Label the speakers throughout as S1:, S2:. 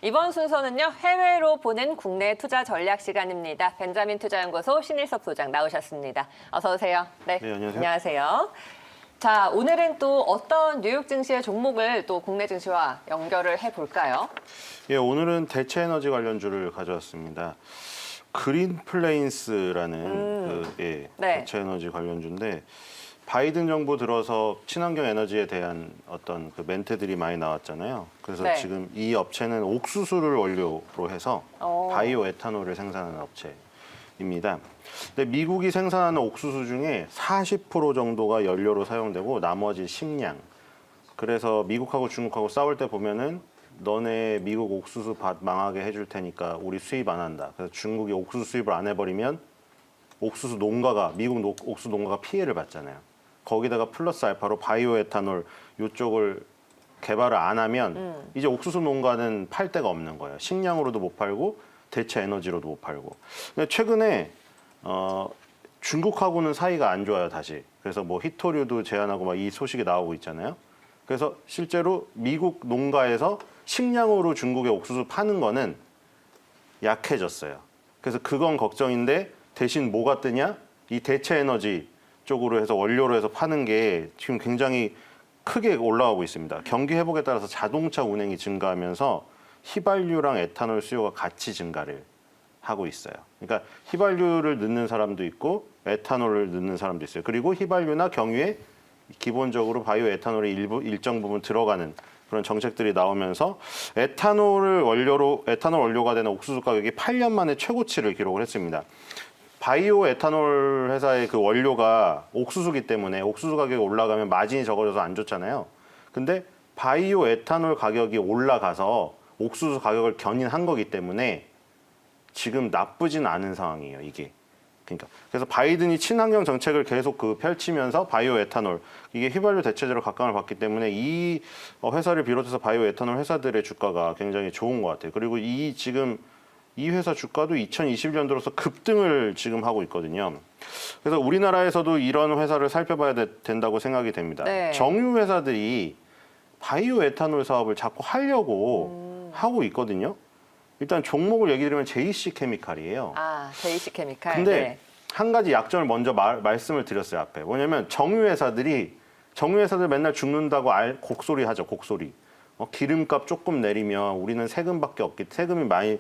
S1: 이번 순서는요, 해외로 보는 국내 투자 전략 시간입니다. 벤자민 투자연구소 신일섭 소장 나오셨습니다. 어서 오세요.
S2: 네, 안녕하세요.
S1: 안녕하세요. 자, 오늘은 또 어떤 뉴욕 증시의 종목을 또 국내 증시와 연결을 해볼까요?
S2: 예, 오늘은 대체 에너지 관련주를 가져왔습니다. 그린 플레인스라는
S1: 네.
S2: 대체 에너지 관련주인데 바이든 정부 들어서 친환경 에너지에 대한 어떤 그 멘트들이 많이 나왔잖아요. 그래서
S1: 네.
S2: 지금 이 업체는 옥수수를 원료로 해서 바이오 에탄올을 생산하는 업체입니다. 근데 미국이 생산하는 옥수수 중에 40% 정도가 연료로 사용되고 나머지 식량. 그래서 미국하고 중국하고 싸울 때 보면은 너네 미국 옥수수 밭 망하게 해줄 테니까 우리 수입 안 한다. 그래서 중국이 옥수수 수입을 안 해버리면 옥수수 농가가 미국 옥수수 농가가 피해를 받잖아요. 거기다가 플러스 알파로 바이오 에탄올 이쪽을 개발을 안 하면 이제 옥수수 농가는 팔 데가 없는 거예요. 식량으로도 못 팔고 대체 에너지로도 못 팔고. 근데 최근에 중국하고는 사이가 안 좋아요, 다시. 그래서 뭐 히토류도 제한하고 막 이 소식이 나오고 있잖아요. 그래서 실제로 미국 농가에서 식량으로 중국에 옥수수 파는 거는 약해졌어요. 그래서 그건 걱정인데 대신 뭐가 뜨냐? 이 대체 에너지 쪽으로 해서 원료로 해서 파는 게 지금 굉장히 크게 올라가고 있습니다. 경기 회복에 따라서 자동차 운행이 증가하면서 휘발유랑 에탄올 수요가 같이 증가를 하고 있어요. 그러니까 휘발유를 넣는 사람도 있고 에탄올을 넣는 사람도 있어요. 그리고 휘발유나 경유에 기본적으로 바이오 에탄올이 일정 부분 들어가는 그런 정책들이 나오면서 에탄올 원료가 되는 옥수수 가격이 8년 만에 최고치를 기록을 했습니다. 바이오 에탄올 회사의 그 원료가 옥수수기 때문에 옥수수 가격이 올라가면 마진이 적어져서 안 좋잖아요. 근데 바이오 에탄올 가격이 올라가서 옥수수 가격을 견인한 거기 때문에 지금 나쁘진 않은 상황이에요, 이게. 그러니까 그래서 바이든이 친환경 정책을 계속 펼치면서 바이오 에탄올 이게 휘발유 대체제로 각광을 받기 때문에 이 회사를 비롯해서 바이오 에탄올 회사들의 주가가 굉장히 좋은 것 같아요. 그리고 지금 이 회사 주가도 2020년도로서 급등을 지금 하고 있거든요. 그래서 우리나라에서도 이런 회사를 살펴봐야 된다고 생각이 됩니다.
S1: 네.
S2: 정유 회사들이 바이오 에탄올 사업을 자꾸 하려고 하고 있거든요. 일단 종목을 얘기 드리면 JC 케미칼이에요.
S1: 아, JC 케미칼.
S2: 근데
S1: 네.
S2: 한 가지 약점을 먼저 말씀을 드렸어요, 앞에. 뭐냐면 정유 회사들 맨날 죽는다고 곡소리 하죠, 곡소리. 기름값 조금 내리면 우리는 세금이 많이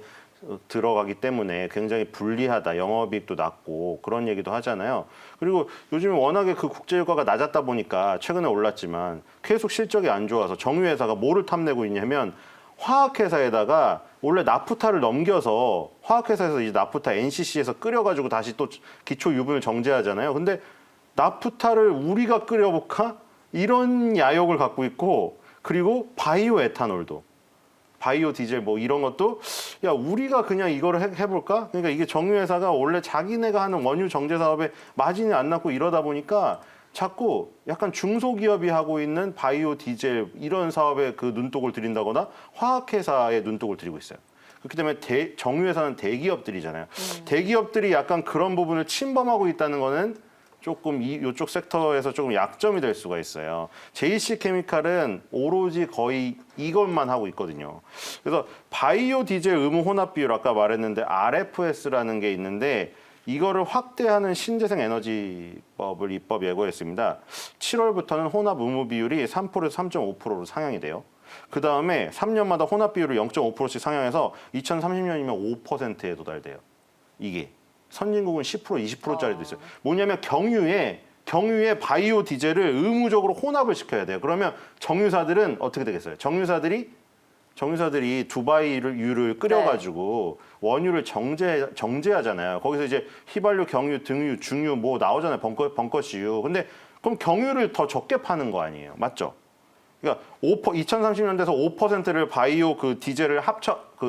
S2: 들어가기 때문에 굉장히 불리하다, 영업이익도 낮고 그런 얘기도 하잖아요. 그리고 요즘에 워낙에 그 국제유가가 낮았다 보니까 최근에 올랐지만 계속 실적이 안 좋아서 정유 회사가 뭐를 탐내고 있냐면 화학회사에다가 원래 나프타를 넘겨서 화학회사에서 이제 나프타 NCC에서 끓여가지고 다시 또 기초 유분을 정제하잖아요. 근데 나프타를 우리가 끓여볼까? 이런 야욕을 갖고 있고, 그리고 바이오 에탄올도 바이오 디젤 뭐 이런 것도 야 우리가 그냥 이거를 해볼까? 그러니까 이게 정유회사가 원래 자기네가 하는 원유 정제 사업에 마진이 안 났고 이러다 보니까 자꾸 약간 중소기업이 하고 있는 바이오 디젤 이런 사업에 그 눈독을 들인다거나 화학회사에 눈독을 들이고 있어요. 그렇기 때문에 정유회사는 대기업들이잖아요. 대기업들이 약간 그런 부분을 침범하고 있다는 거는 조금 이쪽 섹터에서 조금 약점이 될 수가 있어요. JC 케미칼은 오로지 거의 이것만 하고 있거든요. 그래서 바이오 디젤 의무 혼합 비율 아까 말했는데 RFS라는 게 있는데 이거를 확대하는 신재생 에너지법을 입법 예고했습니다. 7월부터는 혼합 의무 비율이 3%에서 3.5%로 상향이 돼요. 그 다음에 3년마다 혼합 비율을 0.5%씩 상향해서 2030년이면 5%에 도달돼요. 이게. 선진국은 10%, 20%짜리도 있어요. 뭐냐면 경유에 바이오 디젤을 의무적으로 혼합을 시켜야 돼요. 그러면 정유사들은 어떻게 되겠어요? 정유사들이 두바이유를 끓여가지고 원유를 정제하잖아요. 거기서 이제 휘발유, 경유, 등유, 중유 뭐 나오잖아요. 벙커시유. 근데 그럼 경유를 더 적게 파는 거 아니에요? 맞죠? 그러니까 2030년대에서 5%를 바이오 디젤을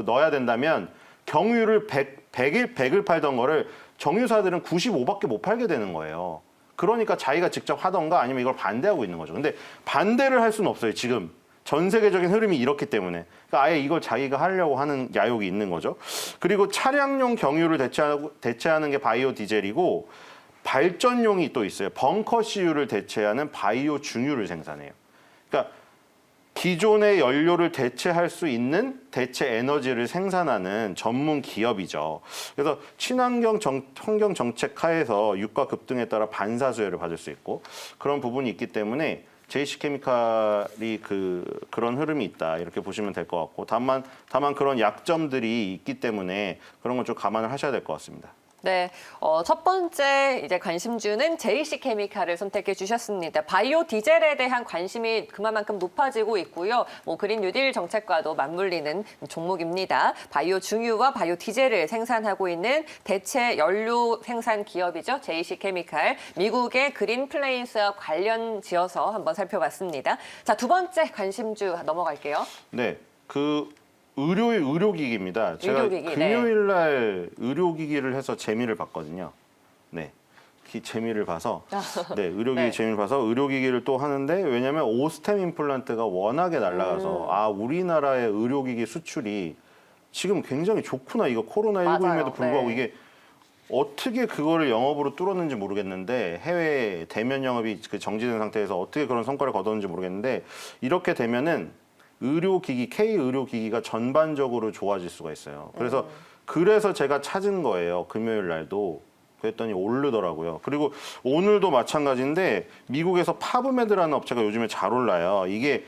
S2: 넣어야 된다면 경유를 100을 팔던 거를 정유사들은 95밖에 못 팔게 되는 거예요. 그러니까 자기가 직접 하던가 아니면 이걸 반대하고 있는 거죠. 근데 반대를 할 수는 없어요, 지금. 전 세계적인 흐름이 이렇기 때문에. 그러니까 아예 이걸 자기가 하려고 하는 야욕이 있는 거죠. 그리고 차량용 경유를 대체하는 게 바이오 디젤이고 발전용이 또 있어요. 벙커시유를 대체하는 바이오 중유를 생산해요. 그러니까 기존의 연료를 대체할 수 있는 대체 에너지를 생산하는 전문 기업이죠. 그래서 환경 정책 하에서 유가 급등에 따라 반사 수혜를 받을 수 있고 그런 부분이 있기 때문에 JC케미칼이 그런 흐름이 있다 이렇게 보시면 될 것 같고 다만 그런 약점들이 있기 때문에 그런 건 좀 감안을 하셔야 될 것 같습니다.
S1: 네, 첫 번째 이제 관심주는 JC케미칼을 선택해 주셨습니다. 바이오 디젤에 대한 관심이 그만큼 높아지고 있고요. 뭐 그린 뉴딜 정책과도 맞물리는 종목입니다. 바이오 중유와 바이오 디젤을 생산하고 있는 대체 연료 생산 기업이죠. JC케미칼. 미국의 그린 플레인스와 관련 지어서 한번 살펴봤습니다. 자, 두 번째 관심주 넘어갈게요.
S2: 네, 의료기기입니다. 제가
S1: 의료기기,
S2: 금요일 날 의료기기를 해서 재미를 봤거든요. 네. 재미를 봐서 의료기기
S1: 네.
S2: 재미를 봐서 의료기기를 또 하는데 왜냐하면 오스템 임플란트가 워낙에 날라가서 우리나라의 의료기기 수출이 지금 굉장히 좋구나. 이거 코로나19임에도 불구하고
S1: 네.
S2: 이게 어떻게 그거를 영업으로 뚫었는지 모르겠는데 해외 대면 영업이 정지된 상태에서 어떻게 그런 성과를 거뒀는지 모르겠는데 이렇게 되면은 K 의료기기가 전반적으로 좋아질 수가 있어요. 그래서 제가 찾은 거예요. 금요일 날도. 그랬더니 오르더라고요. 그리고 오늘도 마찬가지인데 미국에서 파브메드라는 업체가 요즘에 잘 올라요. 이게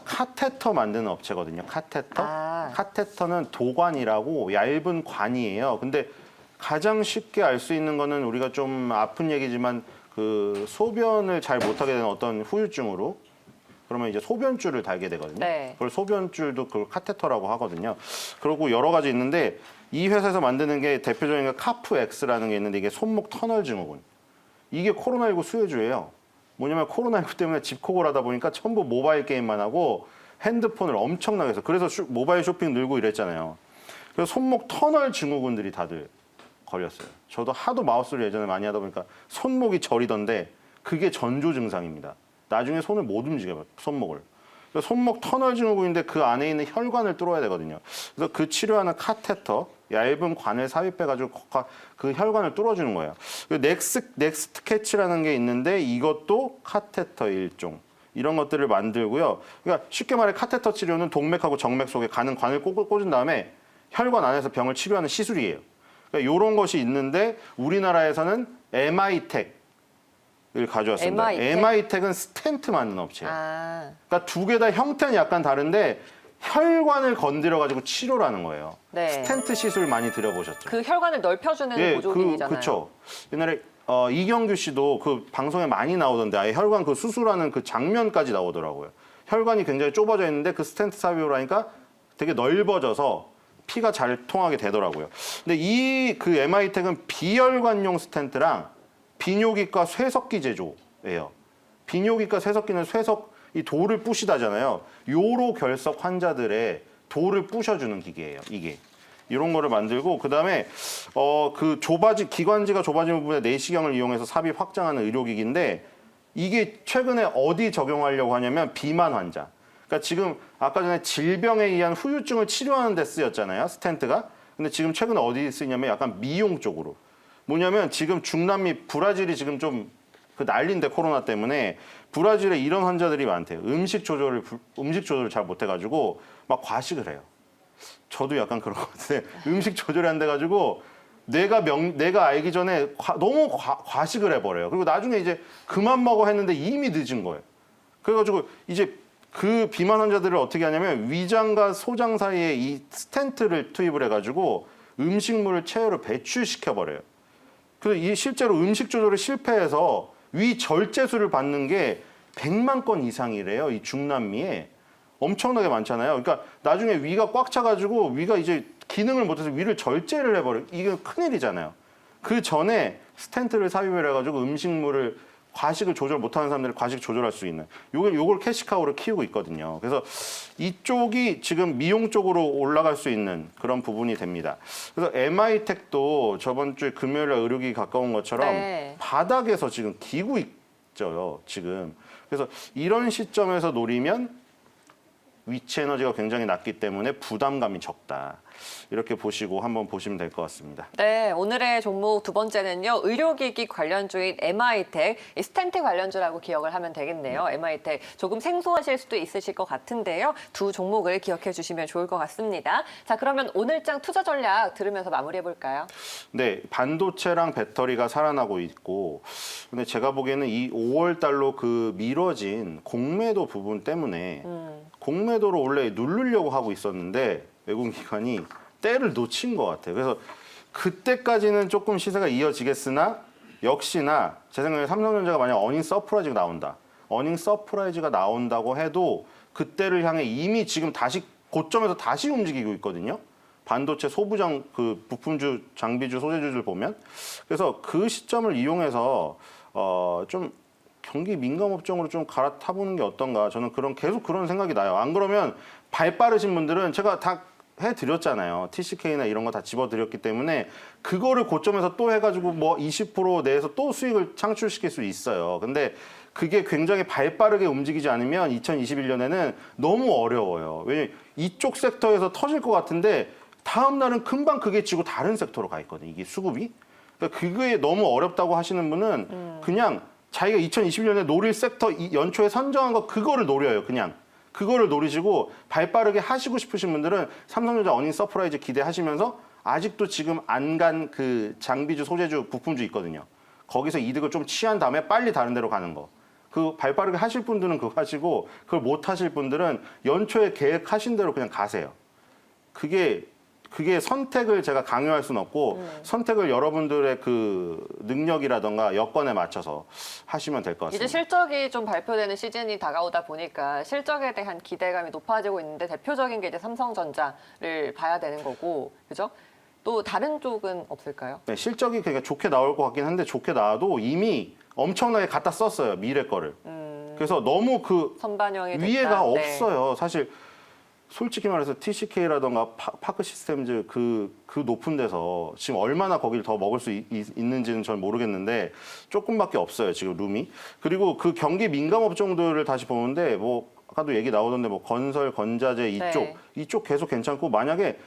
S2: 카테터 만드는 업체거든요. 카테터. 카테터는 도관이라고 얇은 관이에요. 근데 가장 쉽게 알 수 있는 거는 우리가 좀 아픈 얘기지만 소변을 잘 못하게 되는 어떤 후유증으로 그러면 이제 소변줄을 달게 되거든요.
S1: 네.
S2: 그걸 소변줄도 그걸 카테터라고 하거든요. 그리고 여러 가지 있는데 이 회사에서 만드는 게 대표적인 게 카프엑스라는 게 있는데 이게 손목 터널 증후군. 이게 코로나19 수혜주예요. 뭐냐면 코로나19 때문에 집콕을 하다 보니까 전부 모바일 게임만 하고 핸드폰을 엄청나게 해서 그래서 모바일 쇼핑 늘고 이랬잖아요. 그래서 손목 터널 증후군들이 다들 걸렸어요. 저도 하도 마우스를 예전에 많이 하다 보니까 손목이 저리던데 그게 전조 증상입니다. 나중에 손을 못 움직여요, 손목을. 그래서 손목 터널 증후군인데 그 안에 있는 혈관을 뚫어야 되거든요. 그래서 그 치료하는 카테터, 얇은 관을 삽입해가지고 그 혈관을 뚫어주는 거예요. 넥스트 캐치라는 게 있는데 이것도 카테터 일종. 이런 것들을 만들고요. 그러니까 쉽게 말해 카테터 치료는 동맥하고 정맥 속에 가는 관을 꽂은 다음에 혈관 안에서 병을 치료하는 시술이에요. 그러니까 이런 것이 있는데 우리나라에서는 MI텍 을 가져왔습니다. MI텍은 스텐트 만드는 업체예요. 그러니까 두 개 다 형태는 약간 다른데 혈관을 건드려가지고 치료를 하는 거예요.
S1: 네.
S2: 스텐트 시술 많이 들어보셨죠?
S1: 그 혈관을 넓혀주는 보조기기잖아요.
S2: 그렇죠. 옛날에 이경규 씨도 그 방송에 많이 나오던데 아예 혈관 그 수술하는 그 장면까지 나오더라고요. 혈관이 굉장히 좁아져 있는데 그 스텐트 삽입을 하니까 되게 넓어져서 피가 잘 통하게 되더라고요. 근데 그 MI텍은 비혈관용 스텐트랑 비뇨기과 쇠석기 제조예요. 비뇨기과 쇠석기는 이 돌을 부시다잖아요. 요로 결석 환자들의 돌을 부셔주는 기계예요. 이게 이런 거를 만들고 그다음에 기관지가 좁아진 부분에 내시경을 이용해서 삽입 확장하는 의료기기인데 이게 최근에 어디 적용하려고 하냐면 비만 환자. 그러니까 지금 아까 전에 질병에 의한 후유증을 치료하는 데 쓰였잖아요. 스텐트가. 근데 지금 최근에 어디 쓰냐면 약간 미용 쪽으로. 뭐냐면 지금 중남미 브라질이 지금 좀 난리인데 코로나 때문에 브라질에 이런 환자들이 많대요. 음식 조절을 잘 못해가지고 막 과식을 해요. 저도 약간 그런 것 같은데 음식 조절이 안 돼가지고 내가 알기 전에 너무 과식을 해버려요. 그리고 나중에 이제 그만 먹어 했는데 이미 늦은 거예요. 그래가지고 이제 그 비만 환자들을 어떻게 하냐면 위장과 소장 사이에 이 스텐트를 투입을 해가지고 음식물을 체외로 배출시켜버려요. 그래서 실제로 음식 조절을 실패해서 위 절제술을 받는 게 100만 건 이상이래요. 이 중남미에. 엄청나게 많잖아요. 그러니까 나중에 위가 꽉 차가지고 위가 이제 기능을 못해서 위를 절제를 해버려요. 이게 큰일이잖아요. 그 전에 스텐트를 삽입을 해가지고 음식물을 과식을 조절 못하는 사람들이 과식 조절할 수 있는 요걸 캐시카우를 키우고 있거든요. 그래서 이쪽이 지금 미용 쪽으로 올라갈 수 있는 그런 부분이 됩니다. 그래서 MI텍도 저번 주에 금요일에 의료기기 가까운 것처럼 바닥에서 지금 기고 있죠. 지금. 그래서 이런 시점에서 노리면 위치 에너지가 굉장히 낮기 때문에 부담감이 적다. 이렇게 보시고 한번 보시면 될 것 같습니다.
S1: 네, 오늘의 종목 두 번째는요. 의료기기 관련주인 MI텍, 이 스텐트 관련주라고 기억을 하면 되겠네요. MI텍 조금 생소하실 수도 있으실 것 같은데요. 두 종목을 기억해 주시면 좋을 것 같습니다. 자, 그러면 오늘장 투자 전략 들으면서 마무리해 볼까요?
S2: 네, 반도체랑 배터리가 살아나고 있고, 근데 제가 보기에는 이 5월 달로 그 미뤄진 공매도 부분 때문에 공매도를 원래 누르려고 하고 있었는데 외국 기관이 때를 놓친 것 같아요. 그래서 그때까지는 조금 시세가 이어지겠으나 역시나 제 생각에 삼성전자가 만약 어닝 서프라이즈가 나온다. 어닝 서프라이즈가 나온다고 해도 그때를 향해 이미 지금 다시 고점에서 다시 움직이고 있거든요. 반도체 소부장 그 부품주, 장비주, 소재주들 보면 그래서 그 시점을 이용해서 좀 경기 민감 업종으로 좀 갈아타보는 게 어떤가 저는 계속 그런 생각이 나요. 안 그러면 발 빠르신 분들은 제가 다 해드렸잖아요. TCK나 이런 거 다 집어드렸기 때문에 그거를 고점에서 또 해가지고 뭐 20% 내에서 또 수익을 창출시킬 수 있어요. 근데 그게 굉장히 발 빠르게 움직이지 않으면 2021년에는 너무 어려워요. 왜냐면 이쪽 섹터에서 터질 것 같은데 다음 날은 금방 그게 지고 다른 섹터로 가 있거든요. 이게 수급이. 그러니까 그게 너무 어렵다고 하시는 분은 그냥 자기가 2021년에 노릴 섹터 연초에 선정한 거 그거를 노려요. 그냥. 그거를 노리시고 발 빠르게 하시고 싶으신 분들은 삼성전자 어닝 서프라이즈 기대하시면서 아직도 지금 안 간 그 장비주, 소재주, 부품주 있거든요. 거기서 이득을 좀 취한 다음에 빨리 다른 데로 가는 거. 그 발 빠르게 하실 분들은 그거 하시고 그걸 못 하실 분들은 연초에 계획하신 대로 그냥 가세요. 그게 선택을 제가 강요할 수는 없고 선택을 여러분들의 그 능력이라던가 여건에 맞춰서 하시면 될 것 같습니다.
S1: 이제 실적이 좀 발표되는 시즌이 다가오다 보니까 실적에 대한 기대감이 높아지고 있는데 대표적인 게 이제 삼성전자를 봐야 되는 거고, 그죠? 또 다른 쪽은 없을까요?
S2: 네, 실적이 그러니까 좋게 나올 것 같긴 한데 좋게 나와도 이미 엄청나게 갖다 썼어요. 미래 거를. 그래서 너무 그
S1: 선반영이 됐다.
S2: 위에가
S1: 네.
S2: 없어요. 사실 솔직히 말해서 TCK라던가 파크 시스템즈 그 높은 데서 지금 얼마나 거기를 더 먹을 수 있는지는 전 모르겠는데 조금밖에 없어요. 지금 룸이. 그리고 그 경기 민감 업종들을 다시 보는데 뭐 아까도 얘기 나오던데 뭐 건설, 건자재 이쪽 계속 괜찮고 만약에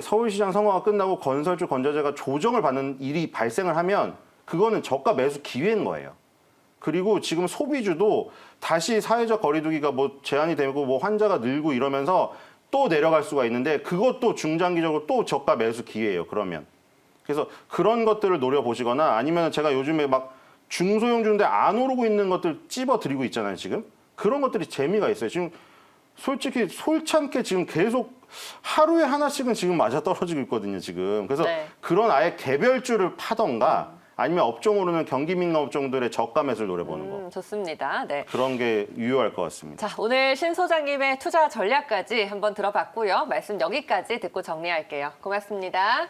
S2: 서울시장 선거가 끝나고 건설주, 건자재가 조정을 받는 일이 발생을 하면 그거는 저가 매수 기회인 거예요. 그리고 지금 소비주도 다시 사회적 거리두기가 뭐 제한이 되고 뭐 환자가 늘고 이러면서 또 내려갈 수가 있는데 그것도 중장기적으로 또 저가 매수 기회예요. 그러면. 그래서 그런 것들을 노려보시거나 아니면 제가 요즘에 막 중소형주인데 안 오르고 있는 것들 찝어드리고 있잖아요. 지금. 그런 것들이 재미가 있어요. 지금 솔직히 솔찬게 지금 계속 하루에 하나씩은 지금 맞아 떨어지고 있거든요. 지금. 그래서
S1: 네.
S2: 그런 아예 개별주를 파던가 아니면 업종으로는 경기 민감 업종들의 저가 매수를 노려보는 거.
S1: 좋습니다. 네.
S2: 그런 게 유효할 것 같습니다.
S1: 자, 오늘 신 소장님의 투자 전략까지 한번 들어봤고요. 말씀 여기까지 듣고 정리할게요. 고맙습니다.